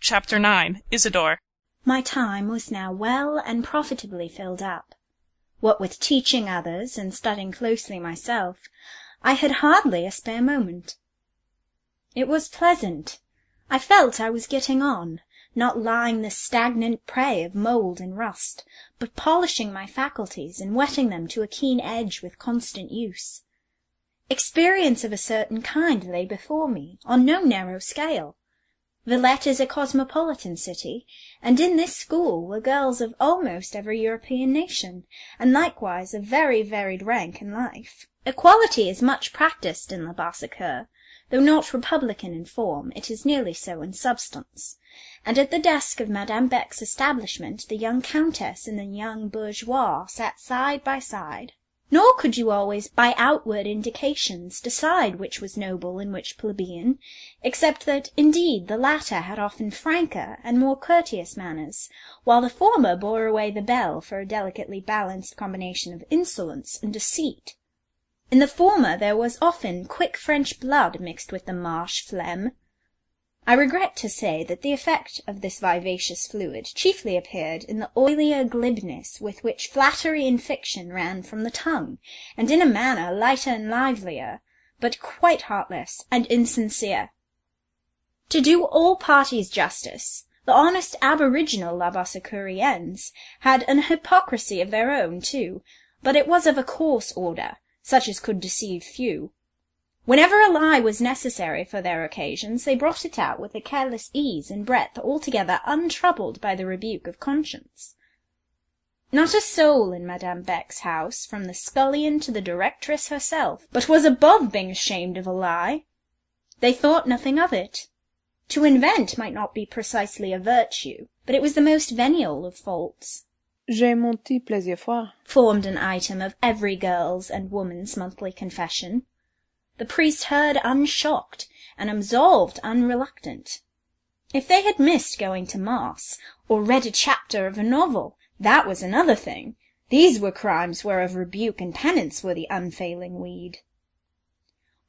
Chapter 9. Isadora. My time was now well and profitably filled up. What with teaching others and studying closely myself, I had hardly a spare moment. It was pleasant. I felt I was getting on, not lying the stagnant prey of mould and rust, but polishing my faculties and whetting them to a keen edge with constant use. Experience of a certain kind lay before me, on no narrow scale. Villette is a cosmopolitan city, and in this school were girls of almost every European nation, and likewise of very varied rank in life. Equality is much practised in La Basse-Cour, though not republican in form, it is nearly so in substance, and at the desk of Madame Beck's establishment the young countess and the young bourgeois sat side by side. Nor could you always by outward indications decide which was noble and which plebeian, except that, indeed, the latter had often franker and more courteous manners, while the former bore away the bell for a delicately balanced combination of insolence and deceit. In the former there was often quick French blood mixed with the marsh phlegm. I regret to say that the effect of this vivacious fluid chiefly appeared in the oilier glibness with which flattery and fiction ran from the tongue, and in a manner lighter and livelier, but quite heartless and insincere. To do all parties justice, the honest aboriginal La Basse-Couriens had an hypocrisy of their own too, but it was of a coarse order, such as could deceive few. Whenever a lie was necessary for their occasions, they brought it out with a careless ease and breadth altogether untroubled by the rebuke of conscience. Not a soul in Madame Beck's house, from the scullion to the directress herself, but was above being ashamed of a lie. They thought nothing of it. To invent might not be precisely a virtue, but it was the most venial of faults. J'ai menti plusieurs fois formed an item of every girl's and woman's monthly confession. The priest heard unshocked, and absolved unreluctant. If they had missed going to mass, or read a chapter of a novel, that was another thing. These were crimes whereof rebuke and penance were the unfailing weed.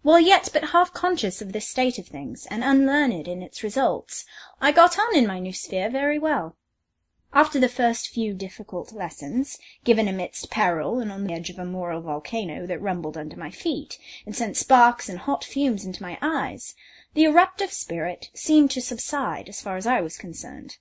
While yet but half conscious of this state of things, and unlearned in its results, I got on in my new sphere very well. After the first few difficult lessons, given amidst peril and on the edge of a moral volcano that rumbled under my feet, and sent sparks and hot fumes into my eyes, the eruptive spirit seemed to subside as far as I was concerned.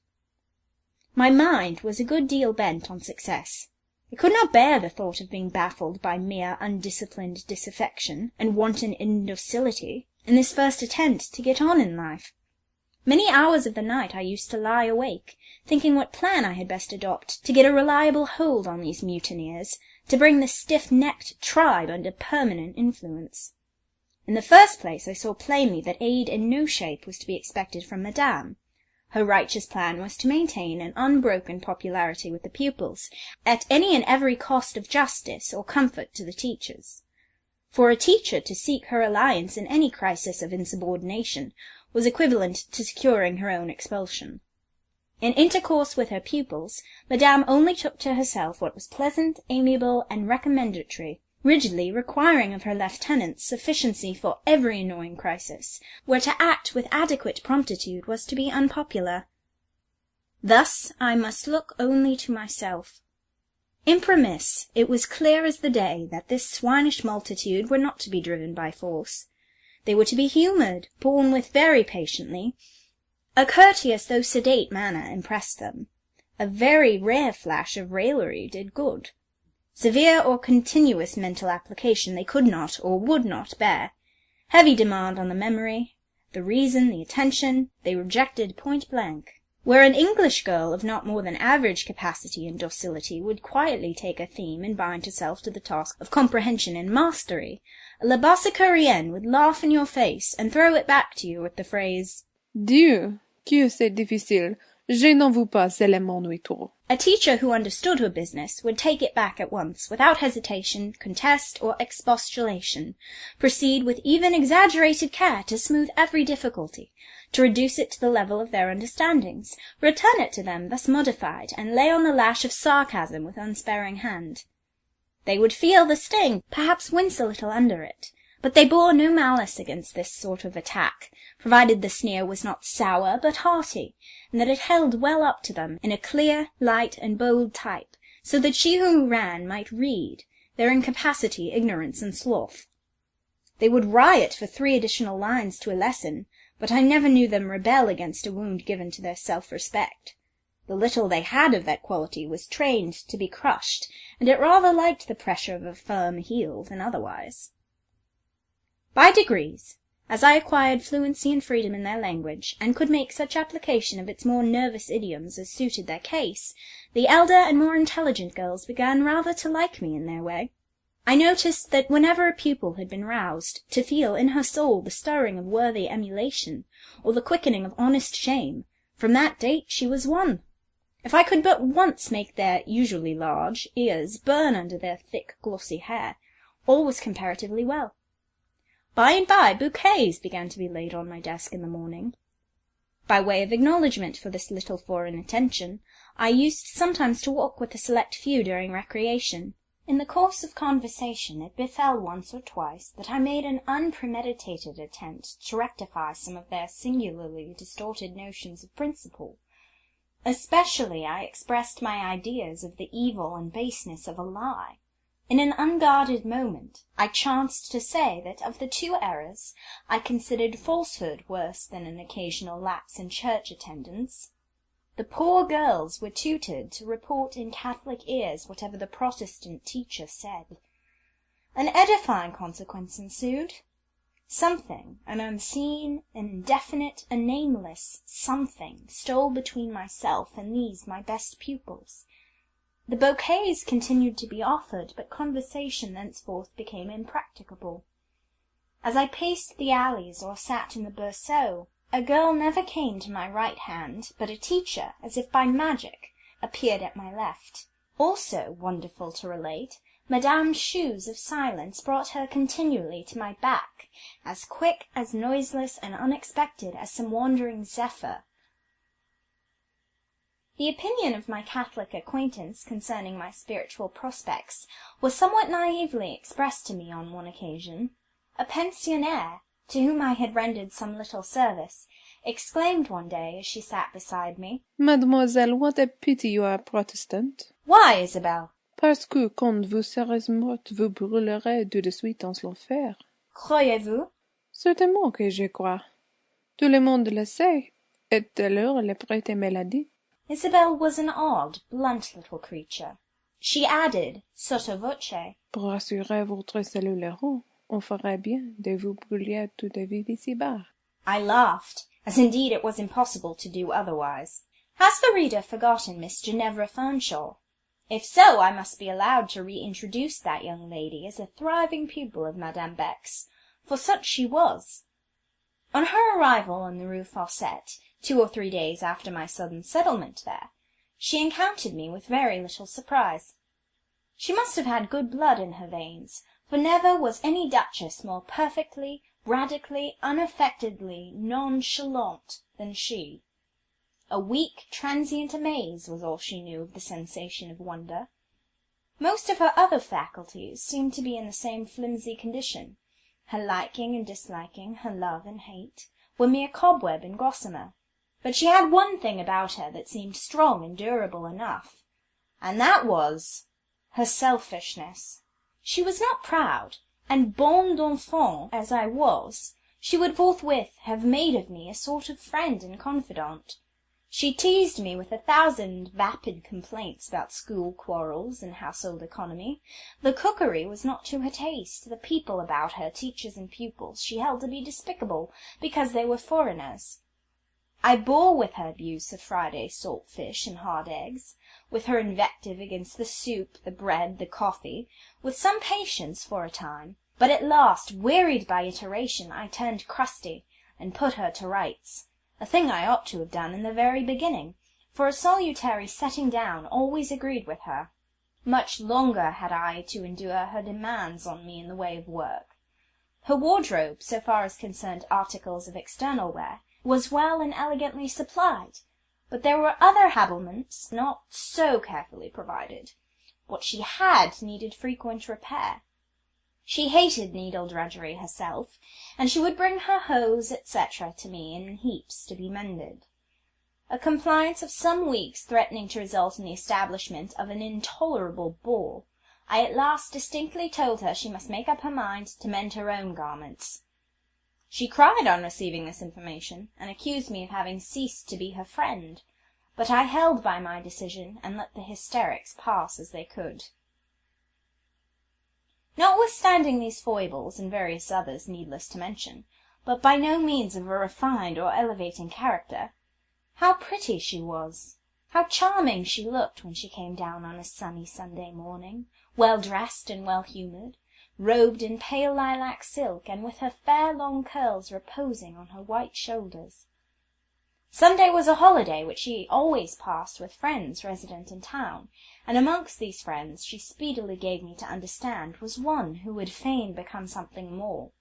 My mind was a good deal bent on success. I could not bear the thought of being baffled by mere undisciplined disaffection and wanton indocility in this first attempt to get on in life. Many hours of the night I used to lie awake, thinking what plan I had best adopt to get a reliable hold on these mutineers, to bring the stiff-necked tribe under permanent influence. In the first place, I saw plainly that aid in no shape was to be expected from Madame. Her righteous plan was to maintain an unbroken popularity with the pupils, at any and every cost of justice or comfort to the teachers. For a teacher to seek her alliance in any crisis of insubordination was equivalent to securing her own expulsion. In intercourse with her pupils, Madame only took to herself what was pleasant, amiable, and recommendatory, rigidly requiring of her lieutenants sufficiency for every annoying crisis, where to act with adequate promptitude was to be unpopular. Thus I must look only to myself. Imprimis, it was clear as the day that this swinish multitude were not to be driven by force. They were to be humoured, borne with very patiently. A courteous though sedate manner impressed them. A very rare flash of raillery did good. Severe or continuous mental application they could not or would not bear. Heavy demand on the memory, the reason, the attention, they rejected point blank. Where an English girl of not more than average capacity and docility would quietly take a theme and bind herself to the task of comprehension and mastery, a La Basse-Courienne would laugh in your face and throw it back to you with the phrase, Dieu, que c'est difficile, je n'en veux pas, c'est le m'ennuie trop. A teacher who understood her business would take it back at once, without hesitation, contest, or expostulation, proceed with even exaggerated care to smooth every difficulty, to reduce it to the level of their understandings, return it to them thus modified, and lay on the lash of sarcasm with unsparing hand. They would feel the sting, perhaps wince a little under it, But they bore no malice against this sort of attack, provided the sneer was not sour but hearty, and that it held well up to them in a clear, light, and bold type, so that she who ran might read, their incapacity, ignorance, and sloth. They would riot for 3 additional lines to a lesson, but I never knew them rebel against a wound given to their self-respect. The little they had of that quality was trained to be crushed, and it rather liked the pressure of a firm heel than otherwise. By degrees, as I acquired fluency and freedom in their language, and could make such application of its more nervous idioms as suited their case, the elder and more intelligent girls began rather to like me in their way. I noticed that whenever a pupil had been roused to feel in her soul the stirring of worthy emulation, or the quickening of honest shame, from that date she was won. If I could but once make their usually large ears burn under their thick glossy hair, all was comparatively well. By and by bouquets began to be laid on my desk in the morning. By way of acknowledgment for this little foreign attention, I used sometimes to walk with a select few during recreation. In the course of conversation it befell once or twice that I made an unpremeditated attempt to rectify some of their singularly distorted notions of principle. Especially I expressed my ideas of the evil and baseness of a lie. In an unguarded moment, I chanced to say that of the 2 errors, I considered falsehood worse than an occasional lapse in church attendance. The poor girls were tutored to report in Catholic ears whatever the Protestant teacher said. An edifying consequence ensued. Something, an unseen, an indefinite, a nameless something, stole between myself and these my best pupils. The bouquets continued to be offered, but conversation thenceforth became impracticable. As I paced the alleys or sat in the berceau, a girl never came to my right hand, but a teacher, as if by magic, appeared at my left. Also, wonderful to relate, Madame's shoes of silence brought her continually to my back, as quick, as noiseless, and unexpected as some wandering zephyr. The opinion of my Catholic acquaintance concerning my spiritual prospects was somewhat naively expressed to me on one occasion. A pensionnaire, to whom I had rendered some little service, exclaimed one day as she sat beside me, Mademoiselle, what a pity you are a Protestant. Why, Isabelle? Parce que quand vous serez morte, vous brûlerez tout de suite dans l'enfer. Croyez-vous? Certainement que je crois. Tout le monde le sait, et alors le prêtre me l'a dit. Isabelle was an odd, blunt little creature. She added, sotto voce, Pour assurer votre salut l'héros, on ferait bien de vous brûler toute vive ici-bas. I laughed, as indeed it was impossible to do otherwise. Has the reader forgotten Miss Ginevra Fanshawe? If so, I must be allowed to reintroduce that young lady as a thriving pupil of Madame Beck's, for such she was. On her arrival in the Rue Fossette, 2 or 3 days after my sudden settlement there, she encountered me with very little surprise. She must have had good blood in her veins, for never was any duchess more perfectly, radically, unaffectedly nonchalant than she. A weak, transient amaze was all she knew of the sensation of wonder. Most of her other faculties seemed to be in the same flimsy condition. Her liking and disliking, her love and hate, were mere cobweb and gossamer. But she had one thing about her that seemed strong and durable enough, and that was her selfishness. She was not proud, and bonne d'enfant as I was, she would forthwith have made of me a sort of friend and confidant. She teased me with 1,000 vapid complaints about school quarrels and household economy. The cookery was not to her taste. The people about her, teachers and pupils, she held to be despicable, because they were foreigners. I bore with her abuse of Friday salt fish and hard eggs, with her invective against the soup, the bread, the coffee, with some patience for a time, but at last, wearied by iteration, I turned crusty, and put her to rights. A thing I ought to have done in the very beginning, for a salutary setting down always agreed with her. Much longer had I to endure her demands on me in the way of work. Her wardrobe, so far as concerned articles of external wear, was well and elegantly supplied, but there were other habiliments not so carefully provided. What she had needed frequent repair. She hated needle-drudgery herself, and she would bring her hose, etc., to me in heaps to be mended. A compliance of some weeks threatening to result in the establishment of an intolerable bore, I at last distinctly told her she must make up her mind to mend her own garments. She cried on receiving this information, and accused me of having ceased to be her friend, but I held by my decision, and let the hysterics pass as they could. Notwithstanding these foibles, and various others needless to mention, but by no means of a refined or elevating character, how pretty she was! How charming she looked when she came down on a sunny Sunday morning, well dressed and well humoured, robed in pale lilac silk, and with her fair long curls reposing on her white shoulders. Sunday was a holiday which she always passed with friends resident in town, and amongst these friends she speedily gave me to understand was one who would fain become something more.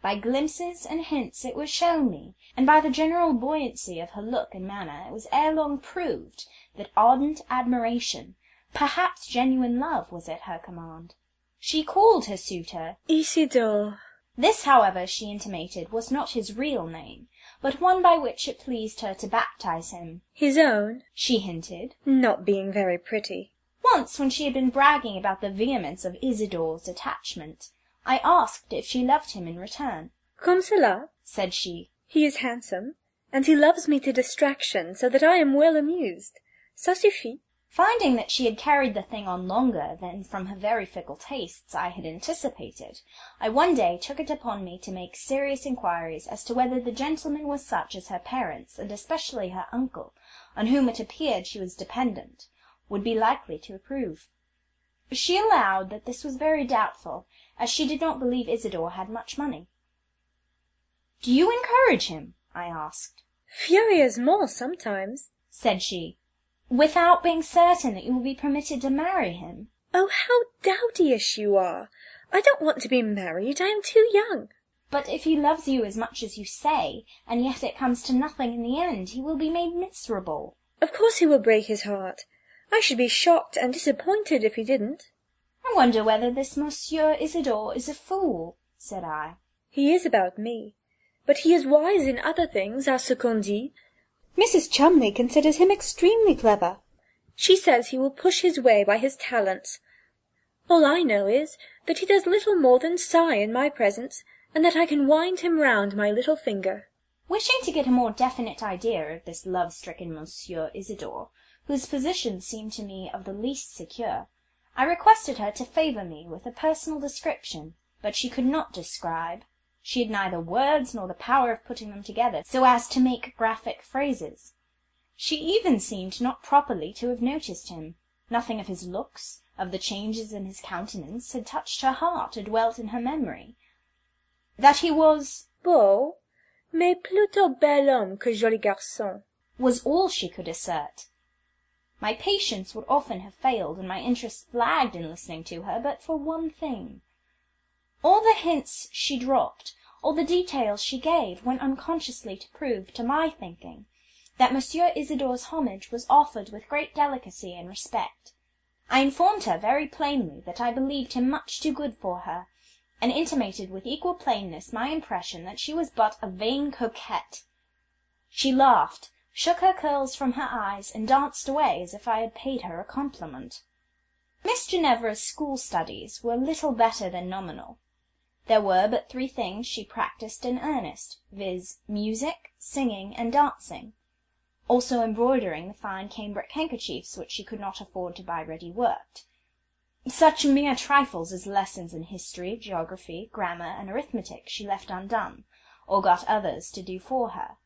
By glimpses and hints it was shown me, and by the general buoyancy of her look and manner it was ere long proved, that ardent admiration, perhaps genuine love, was at her command. She called her suitor Isidore. This, however, she intimated, was not his real name, but one by which it pleased her to baptize him. His own, she hinted, not being very pretty. Once, when she had been bragging about the vehemence of Isadore's attachment, I asked if she loved him in return. Comme cela, said she. He is handsome, and he loves me to distraction, so that I am well amused. Ça suffit. Finding that she had carried the thing on longer than, from her very fickle tastes, I had anticipated, I one day took it upon me to make serious inquiries as to whether the gentleman was such as her parents, and especially her uncle, on whom it appeared she was dependent, would be likely to approve. She allowed that this was very doubtful, as she did not believe Isidore had much money. "Do you encourage him?" I asked. "Furieusement, sometimes," said she. "Without being certain that you will be permitted to marry him?" "Oh, how dowdyish you are! I don't want to be married. I am too young." "But if he loves you as much as you say, and yet it comes to nothing in the end, he will be made miserable." "Of course he will break his heart. I should be shocked and disappointed if he didn't." "I wonder whether this Monsieur Isidore is a fool," said I. "He is about me, but he is wise in other things, à ce qu'on dit. Mrs. Chumley considers him extremely clever. She says he will push his way by his talents. All I know is that he does little more than sigh in my presence, and that I can wind him round my little finger." Wishing to get a more definite idea of this love-stricken Monsieur Isidore, whose position seemed to me of the least secure, I requested her to favour me with a personal description, but she could not describe. She had neither words nor the power of putting them together so as to make graphic phrases. She even seemed not properly to have noticed him. Nothing of his looks, of the changes in his countenance, had touched her heart or dwelt in her memory. That he was beau, mais plutôt bel homme que joli garçon, was all she could assert. My patience would often have failed, and my interest flagged in listening to her, but for one thing. All the hints she dropped, all the details she gave, went unconsciously to prove, to my thinking, that Monsieur Isidore's homage was offered with great delicacy and respect. I informed her very plainly that I believed him much too good for her, and intimated with equal plainness my impression that she was but a vain coquette. She laughed, shook her curls from her eyes, and danced away as if I had paid her a compliment. Miss Ginevra's school studies were little better than nominal. There were but 3 things she practised in earnest, viz., music, singing, and dancing, also embroidering the fine cambric handkerchiefs which she could not afford to buy ready-worked. Such mere trifles as lessons in history, geography, grammar, and arithmetic she left undone, or got others to do for her.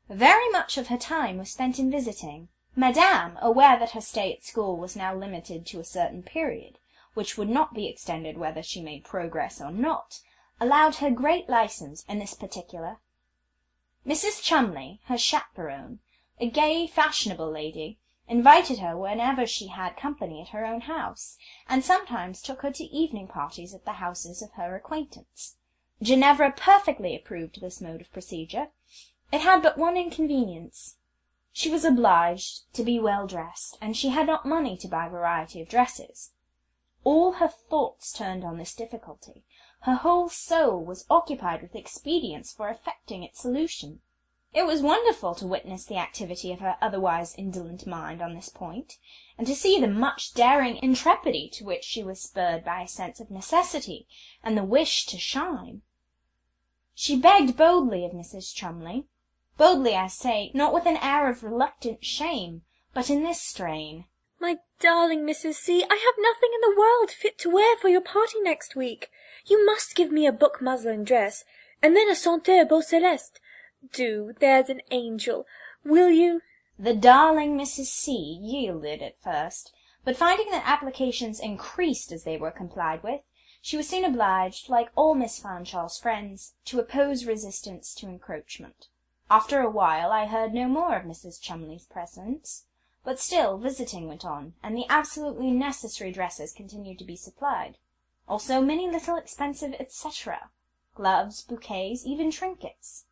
Very much of her time was spent in visiting. Madame, aware that her stay at school was now limited to a certain period, which would not be extended whether she made progress or not, allowed her great license in this particular. Mrs. Chumley, her chaperone, a gay, fashionable lady, invited her whenever she had company at her own house, and sometimes took her to evening parties at the houses of her acquaintance. Ginevra perfectly approved this mode of procedure. It had but one inconvenience. She was obliged to be well dressed, and she had not money to buy variety of dresses. All her thoughts turned on this difficulty. Her whole soul was occupied with expedients for effecting its solution. It was wonderful to witness the activity of her otherwise indolent mind on this point, and to see the much daring intrepidity to which she was spurred by a sense of necessity and the wish to shine. She begged boldly of Mrs. Cholmondeley, boldly, I say, not with an air of reluctant shame, but in this strain. "My darling Mrs. C., I have nothing in the world fit to wear for your party next week. You must give me a book muslin dress, and then a senteur beau celeste. Do, there's an angel. Will you?" The darling Mrs. C. yielded at first, but finding that applications increased as they were complied with, she was soon obliged, like all Miss Fanshawe's friends, to oppose resistance to encroachment. After a while I heard no more of Mrs. Cholmondeley's presence, but still visiting went on, and the absolutely necessary dresses continued to be supplied. Also many little expensive etc., gloves, bouquets, even trinkets.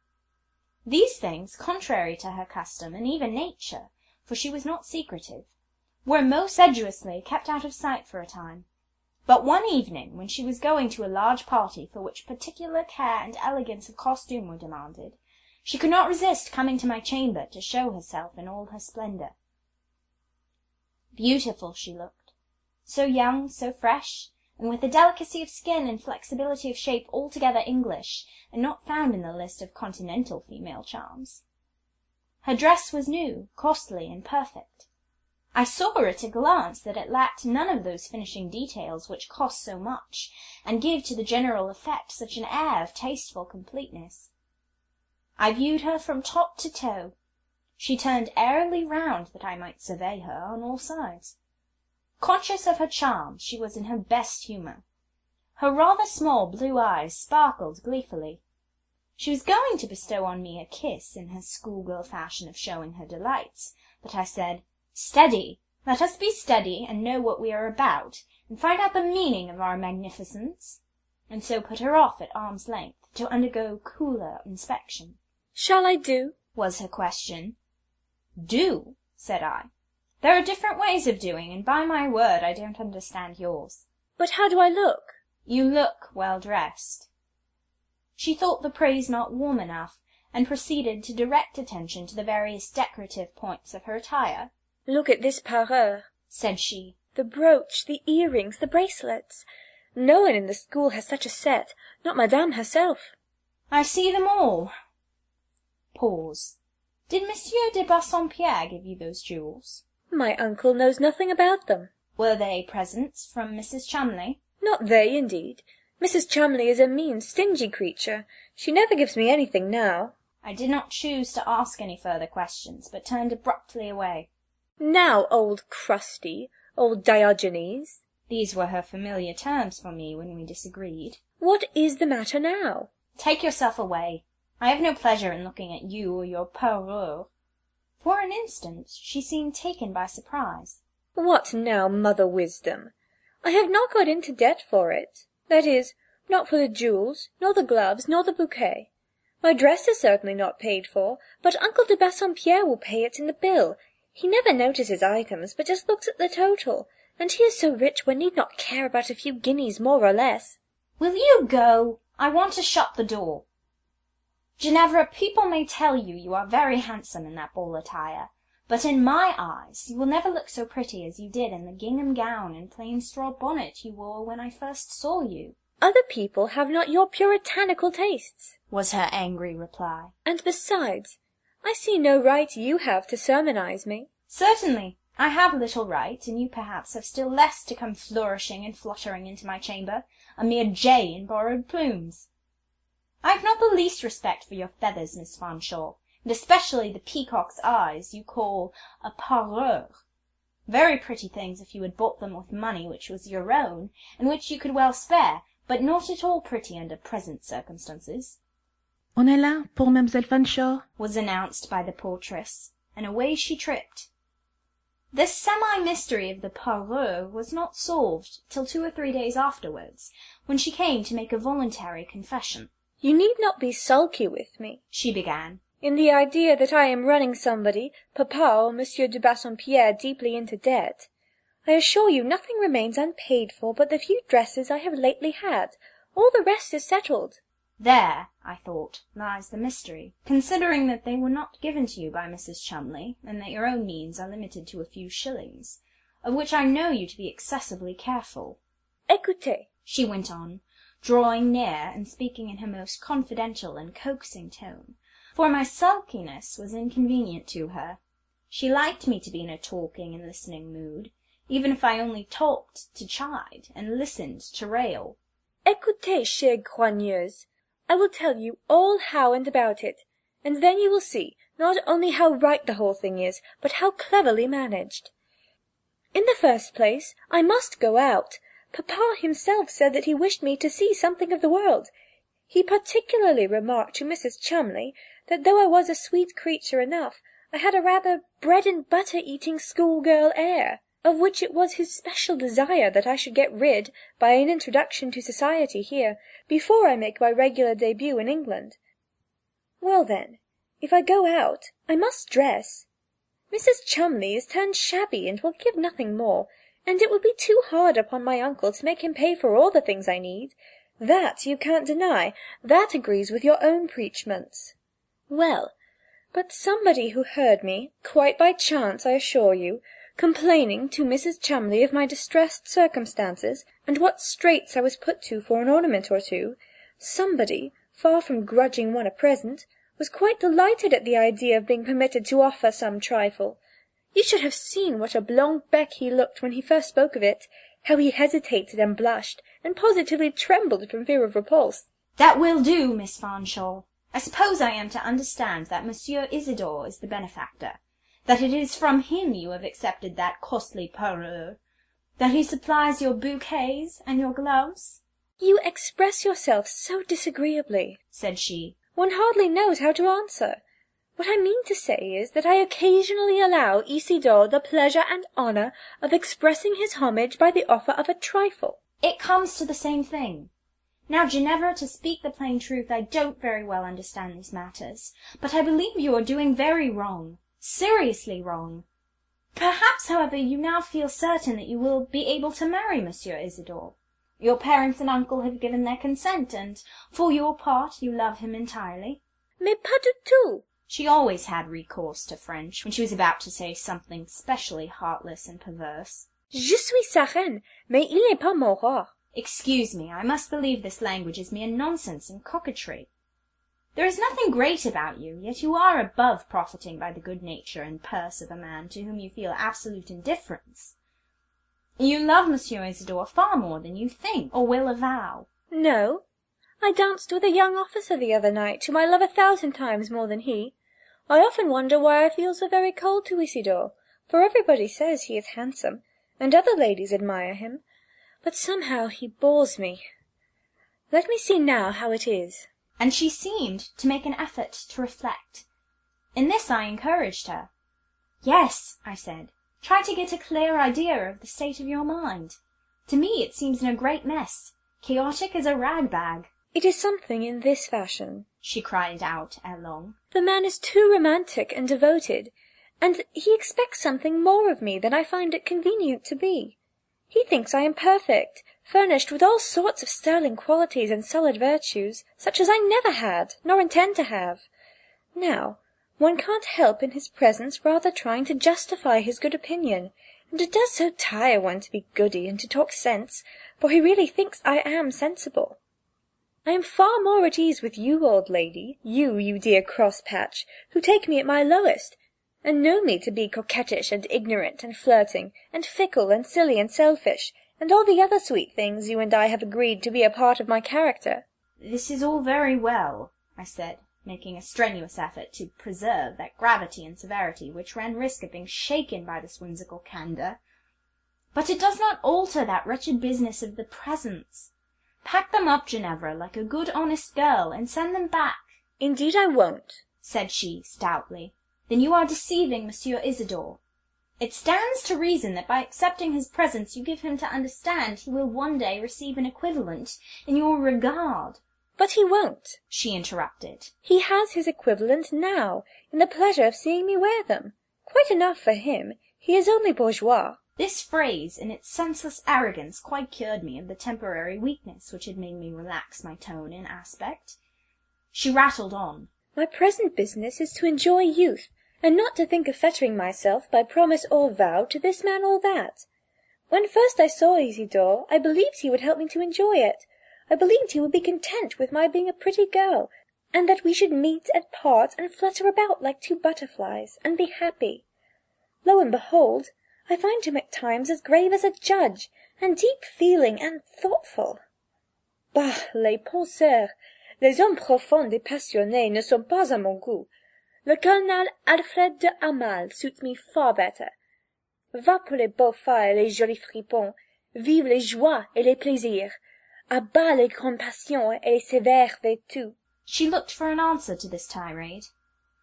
These things, contrary to her custom and even nature, for she was not secretive, were most sedulously kept out of sight for a time. But one evening, when she was going to a large party for which particular care and elegance of costume were demanded, she could not resist coming to my chamber to show herself in all her splendour. Beautiful she looked, so young, so fresh, and with a delicacy of skin and flexibility of shape altogether English, and not found in the list of continental female charms. Her dress was new, costly, and perfect. I saw at a glance that it lacked none of those finishing details which cost so much, and give to the general effect such an air of tasteful completeness. I viewed her from top to toe. She turned airily round that I might survey her on all sides. Conscious of her charms, she was in her best humour. Her rather small blue eyes sparkled gleefully. She was going to bestow on me a kiss in her schoolgirl fashion of showing her delights, but I said, "Steady! Let us be steady, and know what we are about, and find out the meaning of our magnificence," and so put her off at arm's length to undergo cooler inspection. "Shall I do?" was her question. "Do?" said I. "There are different ways of doing, and by my word I don't understand yours." "But how do I look?" "You look well dressed." She thought the praise not warm enough, and proceeded to direct attention to the various decorative points of her attire. "Look at this parure," said she. "The brooch, the earrings, the bracelets. No one in the school has such a set, not Madame herself." "I see them all." Pause. "Did Monsieur de Bassompierre give you those jewels?" "My uncle knows nothing about them." "Were they presents from Mrs. Cholmondeley?" "Not they, indeed. Mrs. Cholmondeley is a mean, stingy creature. She never gives me anything now." I did not choose to ask any further questions, but turned abruptly away. "Now, old crusty, old Diogenes." These were her familiar terms for me when we disagreed. "What is the matter now?" "Take yourself away. I have no pleasure in looking at you or your parure." For an instant she seemed taken by surprise. "What now, Mother Wisdom? I have not got into debt for it. That is, not for the jewels, nor the gloves, nor the bouquet. My dress is certainly not paid for, but Uncle de Bassompierre will pay it in the bill. He never notices items, but just looks at the total, and he is so rich one need not care about a few guineas more or less." "Will you go? I want to shut the door. Ginevra, people may tell you you are very handsome in that ball attire, but in my eyes you will never look so pretty as you did in the gingham gown and plain straw bonnet you wore when I first saw you." "Other people have not your puritanical tastes," was her angry reply. "and besides, I see no right you have to sermonize me." "Certainly, I have little right, and you perhaps have still less to come flourishing and fluttering into my chamber, a mere jay in borrowed plumes. I have not the least respect for your feathers, Miss Fanshawe, and especially the peacock's eyes you call a parure. Very pretty things if you had bought them with money which was your own, and which you could well spare, but not at all pretty under present circumstances." "On est là pour Mademoiselle Fanshawe," was announced by the portress, and away she tripped. This semi-mystery of the parure was not solved till 2 or 3 days afterwards, when she came to make a voluntary confession. "You need not be sulky with me," she began, "in the idea that I am running somebody, papa or Monsieur de Bassompierre, deeply into debt. I assure you nothing remains unpaid for but the few dresses I have lately had. All the rest is settled." There, I thought, lies the mystery, considering that they were not given to you by Mrs. Chumley, and that your own means are limited to a few shillings, of which I know you to be excessively careful. "Écoutez," she went on, drawing near and speaking in her most confidential and coaxing tone, for my sulkiness was inconvenient to her. She liked me to be in a talking and listening mood, even if I only talked to chide and listened to rail. "Écoutez, chère grogneuse. I will tell you all how and about it, and then you will see not only how right the whole thing is, but how cleverly managed. In the first place, I must go out. Papa himself said that he wished me to see something of the world. He particularly remarked to Mrs. Chumley that though I was a sweet creature enough, I had a rather bread-and-butter-eating schoolgirl air, of which it was his special desire that I should get rid by an introduction to society here, before I make my regular début in England. Well, then, if I go out, I must dress. Mrs. Chumley is turned shabby and will give nothing more, and it would be too hard upon my uncle to make him pay for all the things I need. That you can't deny. That agrees with your own preachments. Well, but somebody who heard me, quite by chance, I assure you, complaining to Mrs. Chumley of my distressed circumstances, and what straits I was put to for an ornament or two, somebody, far from grudging one a present, was quite delighted at the idea of being permitted to offer some trifle. You should have seen what a blanc-bec he looked when he first spoke of it, how he hesitated and blushed, and positively trembled from fear of repulse. That will do, Miss Fanshawe. I suppose I am to understand that Monsieur Isidore is the benefactor, that it is from him you have accepted that costly parure, that he supplies your bouquets and your gloves? You express yourself so disagreeably, said she. One hardly knows how to answer. What I mean to say is that I occasionally allow Isidore the pleasure and honour of expressing his homage by the offer of a trifle. It comes to the same thing. Now, Ginevra, to speak the plain truth, I don't very well understand these matters, but I believe you are doing very wrong, seriously wrong. Perhaps, however, you now feel certain that you will be able to marry Monsieur Isidore. Your parents and uncle have given their consent, and for your part you love him entirely. Mais pas du tout. She always had recourse to French when she was about to say something specially heartless and perverse. Je suis sa reine, mais il n'est pas mon roi. Excuse me, I must believe this language is mere nonsense and coquetry. There is nothing great about you, yet you are above profiting by the good nature and purse of a man to whom you feel absolute indifference. You love Monsieur Isidore far more than you think, or will avow. No. I danced with a young officer the other night, whom I love 1,000 times more than he. I often wonder why I feel so very cold to Isidore, for everybody says he is handsome, and other ladies admire him, but somehow he bores me. Let me see now how it is. And she seemed to make an effort to reflect. In this I encouraged her. Yes, I said, try to get a clear idea of the state of your mind. To me it seems in a great mess, chaotic as a rag-bag. It is something in this fashion, she cried out ere long. The man is too romantic and devoted, and he expects something more of me than I find it convenient to be. He thinks I am perfect, furnished with all sorts of sterling qualities and solid virtues, such as I never had, nor intend to have. Now, one can't help in his presence rather trying to justify his good opinion, and it does so tire one to be goody and to talk sense, for he really thinks I am sensible. I am far more at ease with you, old lady, you dear cross-patch, who take me at my lowest, and know me to be coquettish and ignorant and flirting, and fickle and silly and selfish, and all the other sweet things you and I have agreed to be a part of my character. This is all very well, I said, making a strenuous effort to preserve that gravity and severity which ran risk of being shaken by this whimsical candour. But it does not alter that wretched business of the presents. Pack them up, Ginevra, like a good honest girl, and send them back. Indeed I won't, said she, stoutly. Then you are deceiving Monsieur Isidore. It stands to reason that by accepting his presents you give him to understand he will one day receive an equivalent in your regard. But he won't, she interrupted. He has his equivalent now, in the pleasure of seeing me wear them. Quite enough for him. He is only bourgeois. This phrase, in its senseless arrogance, quite cured me of the temporary weakness which had made me relax my tone and aspect. She rattled on. My present business is to enjoy youth, and not to think of fettering myself by promise or vow to this man or that. When first I saw Isidore, I believed he would help me to enjoy it. I believed he would be content with my being a pretty girl, and that we should meet and part and flutter about like two butterflies, and be happy. Lo and behold, I find him at times as grave as a judge, and deep-feeling and thoughtful. Bah, les penseurs, les hommes profonds et passionnés ne sont pas à mon goût. Le colonel Alfred de Hamal suits me far better. Va pour les beaux fards et les jolis fripons, vive les joies et les plaisirs, à bas les grandes passions et les sévères vertus. She looked for an answer to this tirade.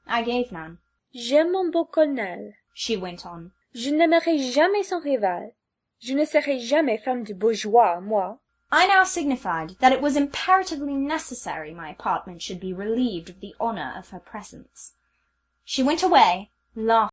I gave none. J'aime mon beau colonel, she went on. Je n'aimerai jamais son rival. Je ne serai jamais femme de bourgeois, moi. I now signified that it was imperatively necessary my apartment should be relieved of the honour of her presence. She went away, laughing.